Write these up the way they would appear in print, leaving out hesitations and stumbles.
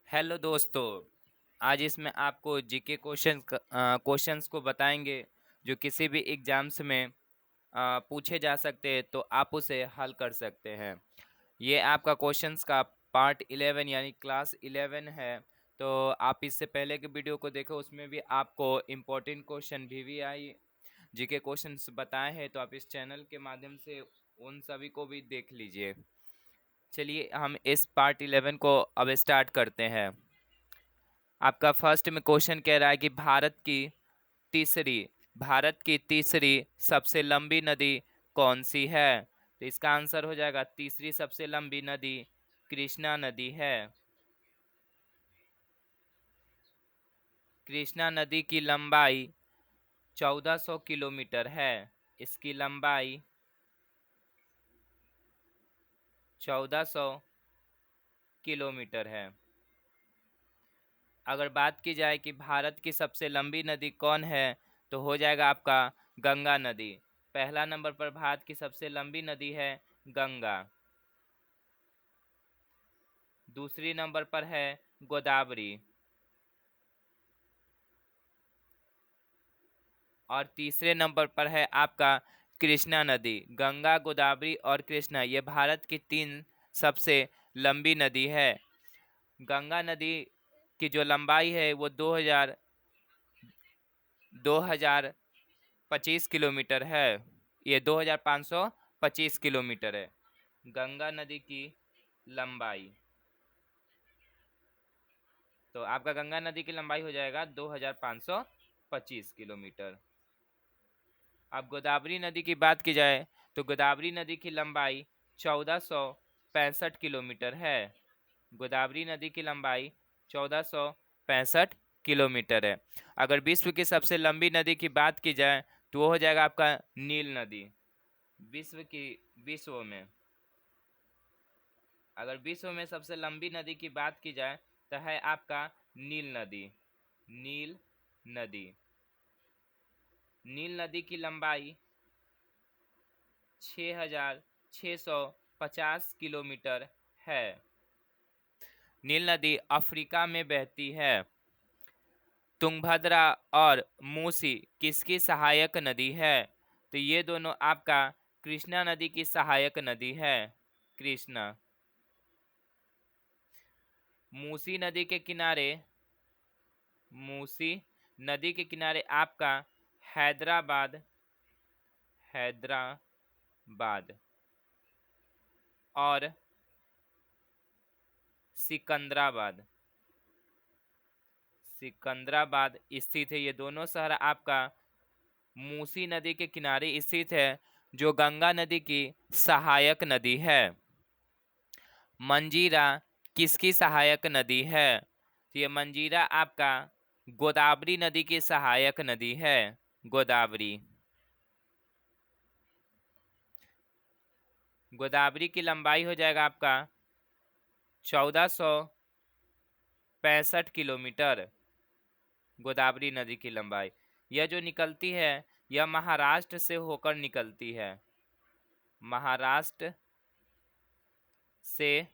Hello दोस्तों। आज इसमें आपको जीके क्वेश्चंस को बताएंगे जो किसी भी एग्जाम्स में पूछे जा सकते हैं, तो आप उसे हल कर सकते हैं। ये आपका क्वेश्चंस का पार्ट 11 यानी क्लास 11 है। तो आप इससे पहले के वीडियो को देखो, उसमें भी आपको important question VVI GK questions बताए हैं, तो आप इस चैनल के माध्यम से उन सभी को भी देख लीजिए। चलिए हम इस पार्ट 11 को अब स्टार्ट करते हैं। आपका फर्स्ट में क्वेश्चन कह रहा है कि तीसरी भारत की तीसरी सबसे लंबी नदी कौन सी है। तो इसका आंसर हो जाएगा तीसरी सबसे लंबी नदी कृष्णा नदी है। कृष्णा नदी की लंबाई 1400 किलोमीटर है। इसकी लंबाई 1400 किलोमीटर है। अगर बात की जाए कि भारत की सबसे लंबी नदी कौन है, तो हो जाएगा आपका गंगा नदी। पहला नंबर पर भारत की सबसे लंबी नदी है गंगा। दूसरी नंबर पर है गोदावरी। और तीसरे नंबर पर है आपका कृष्णा नदी। गंगा, गोदावरी और कृष्णा ये भारत की तीन सबसे लंबी नदी है। गंगा नदी की जो लंबाई है वो 2025 किलोमीटर है। ये 2525 किलोमीटर है गंगा नदी की लंबाई। तो आपका गंगा नदी की लंबाई हो जाएगा 2525 किलोमीटर। अब गोदावरी नदी की बात की जाए तो गोदावरी नदी की लंबाई 1465 किलोमीटर है। गोदावरी नदी की लंबाई 1465 किलोमीटर है। अगर विश्व की सबसे लंबी नदी की बात की जाए तो वो हो जाएगा आपका नील नदी। विश्व में अगर विश्व में सबसे लंबी नदी की बात की जाए तो है आपका नील नदी। नील नदी नील नदी की लंबाई 6650 किलोमीटर है। नील नदी अफ्रीका में बहती है। तुंगभद्रा और मूसी किसकी सहायक नदी है। तो ये दोनों आपका कृष्णा नदी की सहायक नदी है। कृष्णा। मूसी नदी के किनारे मूसी नदी के किनारे आपका हैदराबाद हैदराबाद और सिकंदराबाद सिकंदराबाद स्थित है। ये दोनों शहर आपका मूसी नदी के किनारे स्थित है, जो गंगा नदी की सहायक नदी है। मंजीरा किसकी सहायक नदी है। तो ये मंजीरा आपका गोदावरी नदी की सहायक नदी है। गोदावरी गोदावरी की लंबाई हो जाएगा आपका 1465 किलोमीटर। गोदावरी नदी की लंबाई यह जो निकलती है, यह महाराष्ट्र से होकर निकलती है। महाराष्ट्र से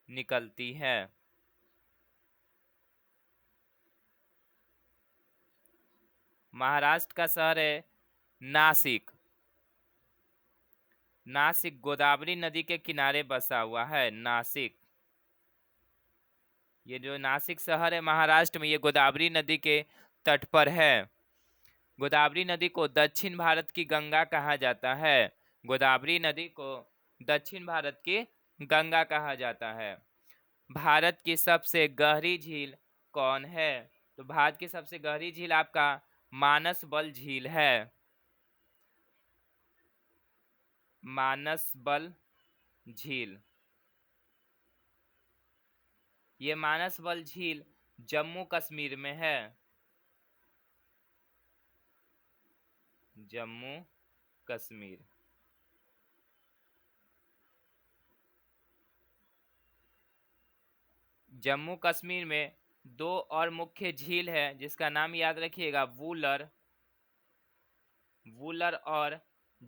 निकलती है। महाराष्ट्र का शहर है नासिक। नासिक गोदावरी नदी के किनारे बसा हुआ है। नासिक ये जो नासिक शहर है महाराष्ट्र में, ये गोदावरी नदी के तट पर है। गोदावरी नदी को दक्षिण भारत की गंगा कहा जाता है। गोदावरी नदी को दक्षिण भारत की गंगा कहा जाता है। भारत की सबसे गहरी झील कौन है। तो भारत की सबसे गहरी झील आपका मानसबल झील है। मानसबल झील ये मानसबल झील जम्मू कश्मीर में है। जम्मू कश्मीर जम्मू कश्मीर में दो और मुख्य झील है, जिसका नाम याद रखिएगा वूलर वूलर और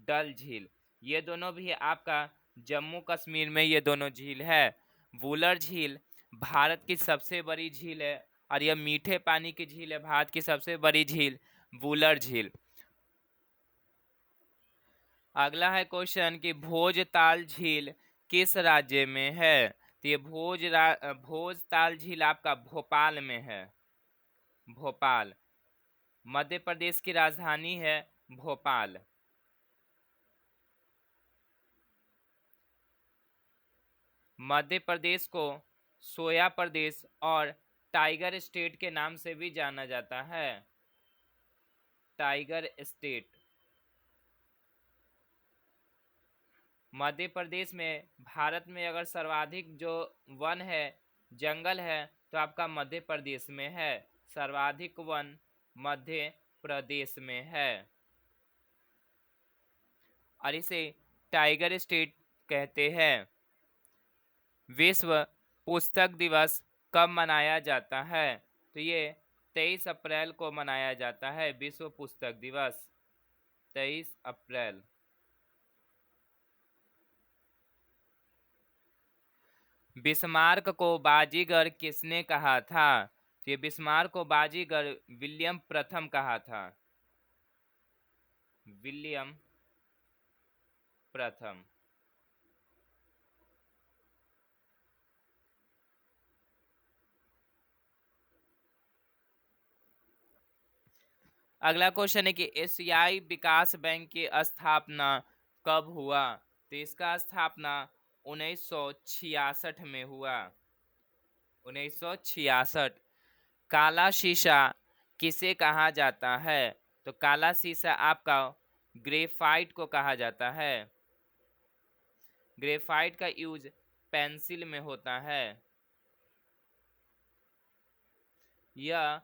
डल झील। ये दोनों भी आपका जम्मू कश्मीर में ये दोनों झील है। वूलर झील भारत की सबसे बड़ी झील है और यह मीठे पानी की झील है। भारत की सबसे बड़ी झील वुलर झील। अगला है क्वेश्चन कि भोजताल झील किस राज्य में है? तो ये भोजताल झील आपका भोपाल में है। भोपाल। मध्य प्रदेश की राजधानी है भोपाल। मध्य प्रदेश को सोया प्रदेश और टाइगर स्टेट के नाम से भी जाना जाता है। Tiger state. मध्य प्रदेश में भारत में अगर सर्वाधिक जो वन है, जंगल है, तो आपका मध्य प्रदेश में है। सर्वाधिक वन मध्य प्रदेश में है और इसे टाइगर स्टेट कहते हैं। विश्व पुस्तक दिवस कब मनाया जाता है? तो ये 23 अप्रैल को मनाया जाता है। विश्व पुस्तक दिवस 23 अप्रैल। बिस्मार्क को बाजीगर किसने कहा था? ये बिस्मार्क को बाजीगर विलियम प्रथम कहा था। विलियम प्रथम। अगला क्वेश्चन है कि एशियाई विकास बैंक की स्थापना कब हुआ? तो इसका स्थापना 1966 में हुआ। 1966। काला शीशा किसे कहा जाता है? तो काला शीशा आपका ग्रेफाइट को कहा जाता है। ग्रेफाइट का यूज पेंसिल में होता है। यह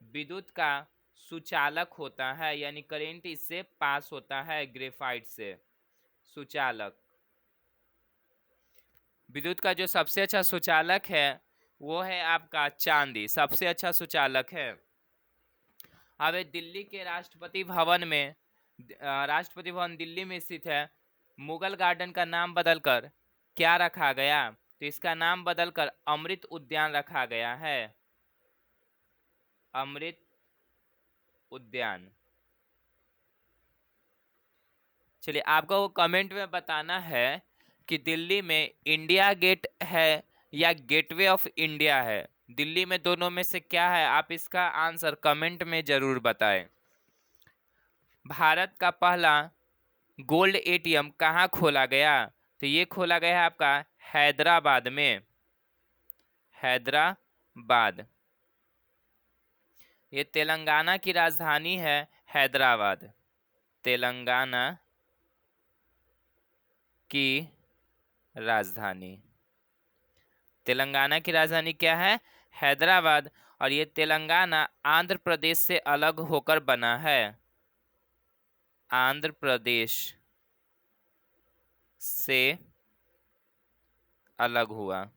विद्युत का सुचालक होता है, यानी करंट इससे पास होता है ग्रेफाइट से। सुचालक। विद्युत का जो सबसे अच्छा सुचालक है वो है आपका चांदी। सबसे अच्छा सुचालक है। अब दिल्ली के राष्ट्रपति भवन में, राष्ट्रपति भवन दिल्ली में स्थित है, मुगल गार्डन का नाम बदलकर क्या रखा गया? तो इसका नाम बदलकर अमृत उद्यान रखा गया है। अमृत उद्यान। चलिए, आपको कमेंट में बताना है कि दिल्ली में इंडिया गेट है या गेटवे ऑफ इंडिया है। दिल्ली में दोनों में से क्या है? आप इसका आंसर कमेंट में जरूर बताएं। भारत का पहला गोल्ड एटीएम कहाँ खोला गया? तो ये खोला गया है आपका हैदराबाद में। हैदराबाद। ये तेलंगाना की राजधानी है हैदराबाद। तेलंगाना की राजधानी। तेलंगाना की राजधानी क्या है? हैदराबाद। और ये तेलंगाना आंध्र प्रदेश से अलग होकर बना है। आंध्र प्रदेश से अलग हुआ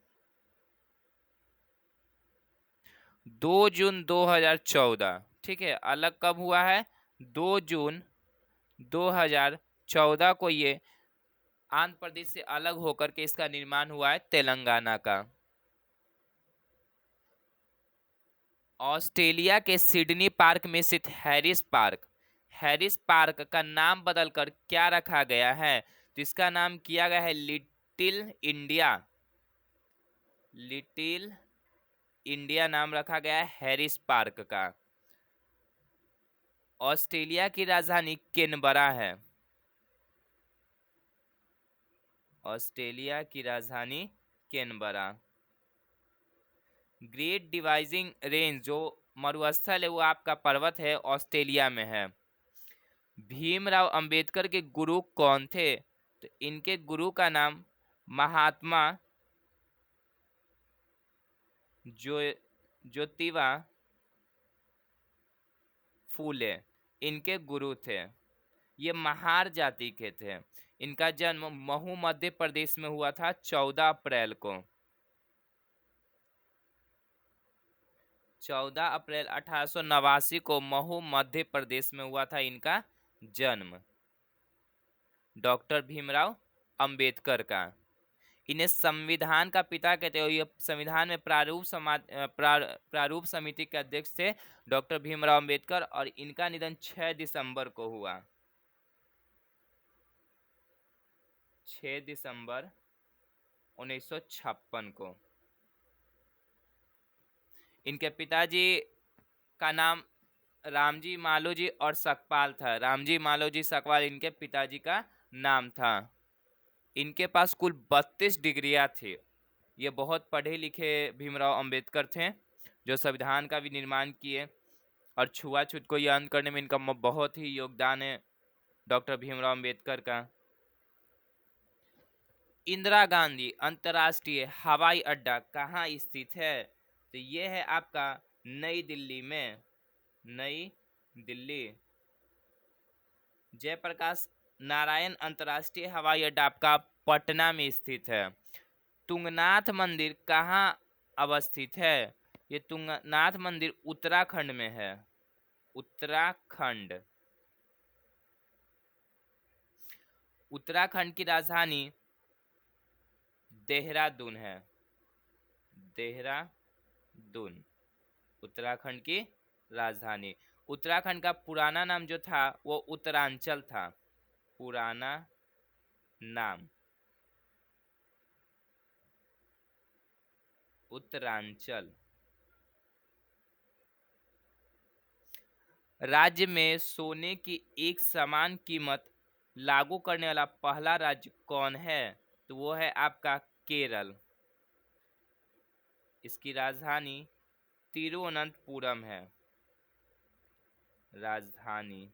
2 जून 2014। ठीक है, अलग कब हुआ है? 2 जून 2014 को ये आंध्र प्रदेश से अलग होकर के इसका निर्माण हुआ है तेलंगाना का। ऑस्ट्रेलिया के सिडनी पार्क में स्थित हैरिस पार्क, हैरिस पार्क का नाम बदलकर क्या रखा गया है? तो इसका नाम किया गया है लिटिल इंडिया। लिटिल इंडिया नाम रखा गया है हैरिस पार्क का। ऑस्ट्रेलिया की राजधानी कैनबरा है। ऑस्ट्रेलिया की राजधानी कैनबरा। ग्रेट डिवाइजिंग रेंज जो मरुस्थल है वो आपका पर्वत है, ऑस्ट्रेलिया में है। भीमराव अंबेडकर के गुरु कौन थे? तो इनके गुरु का नाम महात्मा ज्योतिबा फूले इनके गुरु थे। ये महार जाति के थे। इनका जन्म महू मध्य प्रदेश में हुआ था 14 अप्रैल को। 14 अप्रैल 1889 को महू मध्य प्रदेश में हुआ था इनका जन्म, डॉक्टर भीमराव अंबेडकर का। इन्हें संविधान का पिता कहते हैं। ये संविधान में प्रारूप समिति के अध्यक्ष थे डॉक्टर भीमराव अंबेडकर, और इनका निधन 6 दिसंबर को हुआ। 6 दिसंबर 1956 को। इनके पिताजी का नाम रामजी मालोजी और सकपाल था। रामजी मालोजी सकपाल इनके पिताजी का नाम था। इनके पास कुल 32 डिग्रियां थी। ये बहुत पढ़े लिखे भीमराव अंबेडकर थे, जो संविधान का भी निर्माण किए, और छुआछूत को अंत करने में इनका बहुत ही योगदान है डॉक्टर भीमराव अंबेडकर का। इंदिरा गांधी अंतर्राष्ट्रीय हवाई अड्डा कहाँ स्थित है? तो ये है आपका नई दिल्ली में। नई दिल्ली। जयप्रकाश नारायण अंतर्राष्ट्रीय हवाई अड्डा आपका पटना में स्थित है। तुंगनाथ मंदिर कहाँ अवस्थित है? ये तुंगनाथ मंदिर उत्तराखंड में है। उत्तराखंड। उत्तराखंड की राजधानी देहरादून है। देहरादून उत्तराखंड की राजधानी। उत्तराखंड का पुराना नाम जो था वो उत्तरांचल था। पुराना नाम उत्तरांचल। राज्य में सोने की एक समान कीमत लागू करने वाला पहला राज्य कौन है? तो वो है आपका केरल। इसकी राजधानी तिरुवनंतपुरम है। राजधानी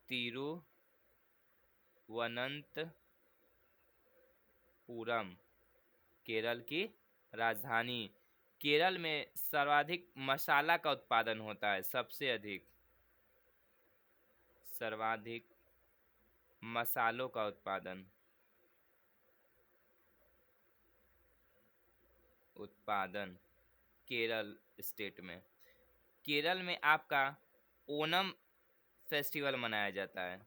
तिरुवनंतपुरम केरल की राजधानी। केरल में सर्वाधिक मसाला का उत्पादन होता है। सबसे अधिक सर्वाधिक मसालों का उत्पादन केरल स्टेट में। केरल में आपका ओणम फेस्टिवल मनाया जाता है।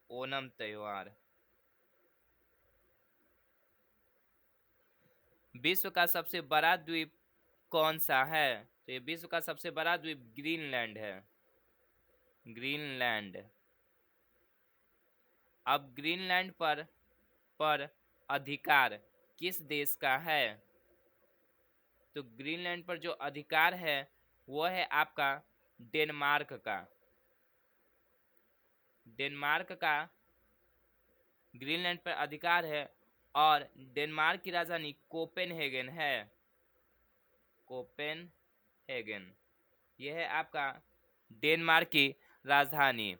ओणम त्योहार। विश्व का सबसे बड़ा द्वीप कौन सा है? तो ये विश्व का सबसे बड़ा द्वीप ग्रीनलैंड है। ग्रीनलैंड। अब ग्रीनलैंड पर अधिकार किस देश का है? तो ग्रीनलैंड पर जो अधिकार है वो है आपका डेनमार्क का। डेनमार्क का ग्रीनलैंड पर अधिकार है, और डेनमार्क की राजधानी कोपेनहेगन है। कोपेनहेगन। यह है आपका डेनमार्क की राजधानी।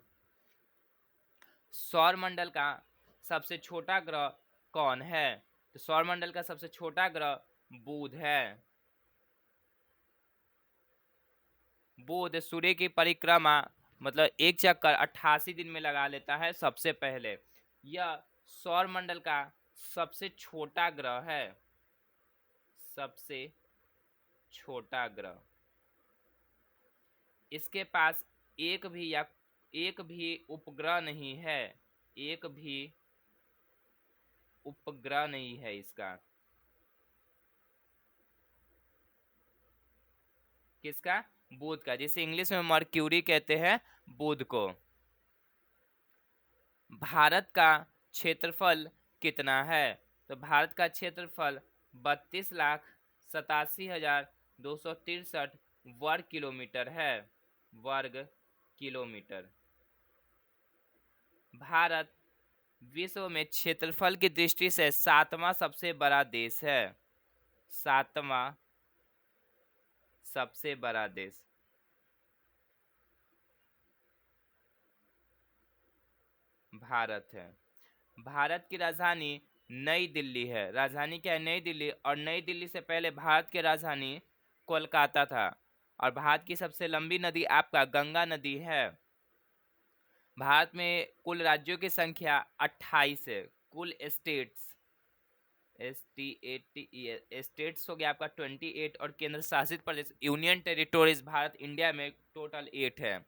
सौरमंडल का सबसे छोटा ग्रह कौन है? तो सौरमंडल का सबसे छोटा ग्रह बुध है। बुध सूर्य की परिक्रमा मतलब एक चक्कर 88 दिन में लगा लेता है सबसे पहले। यह सौरमंडल का सबसे छोटा ग्रह है। सबसे छोटा ग्रह। इसके पास एक भी उपग्रह नहीं है। एक भी उपग्रह नहीं है इसका। किसका? बुध का, जिसे इंग्लिश में मर्क्यूरी कहते हैं बुध को। भारत का क्षेत्रफल कितना है? तो भारत का क्षेत्रफल 32,87,263 वर्ग किलोमीटर है। वर्ग किलोमीटर। भारत विश्व में क्षेत्रफल की दृष्टि से 7वां सबसे बड़ा देश है। 7वां सबसे बड़ा देश। भारत है। भारत की राजधानी नई दिल्ली है। राजधानी क्या है? नई दिल्ली। और नई दिल्ली से पहले भारत की राजधानी कोलकाता था। और भारत की सबसे लंबी नदी आपका गंगा नदी है। भारत में कुल राज्यों की संख्या 28 है। कुल स्टेट्स हो गया आपका 28, और केंद्र शासित प्रदेश यूनियन टेरिटोरीज भारत इंडिया में टोटल 8 है।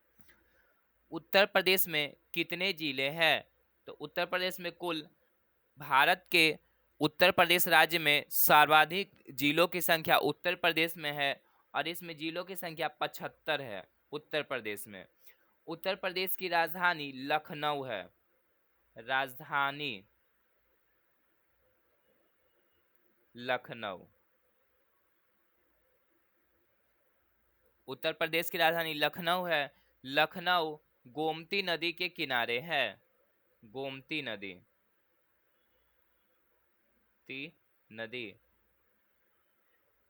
उत्तर प्रदेश में कितने जिले हैं? तो उत्तर प्रदेश में कुल भारत के उत्तर प्रदेश राज्य में सर्वाधिक जिलों की संख्या उत्तर प्रदेश में है और इसमें जिलों की संख्या 75 है उत्तर प्रदेश में। उत्तर प्रदेश की राजधानी लखनऊ है। राजधानी लखनऊ। उत्तर प्रदेश की राजधानी लखनऊ है। लखनऊ गोमती नदी के किनारे है। गोमती नदी नदी।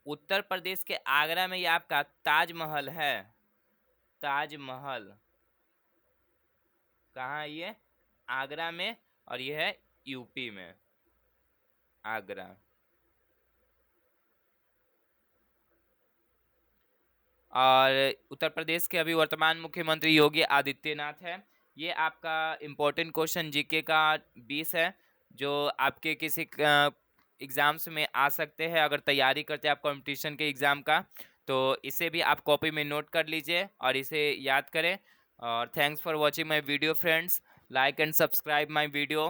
उत्तर प्रदेश के आगरा में ये आपका ताजमहल है। ताजमहल कहाँ है ये? आगरा में, और ये है यूपी में, आगरा। और उत्तर प्रदेश के अभी वर्तमान मुख्यमंत्री योगी आदित्यनाथ है। ये आपका इम्पोर्टेंट क्वेश्चन जीके का 20 है, जो आपके किसी एग्जाम्स में आ सकते हैं अगर तैयारी करते हैं आप कंपटीशन के एग्ज़ाम का। तो इसे भी आप कॉपी में नोट कर लीजिए और इसे याद करें। और thanks for watching my video friends. Like and subscribe my video.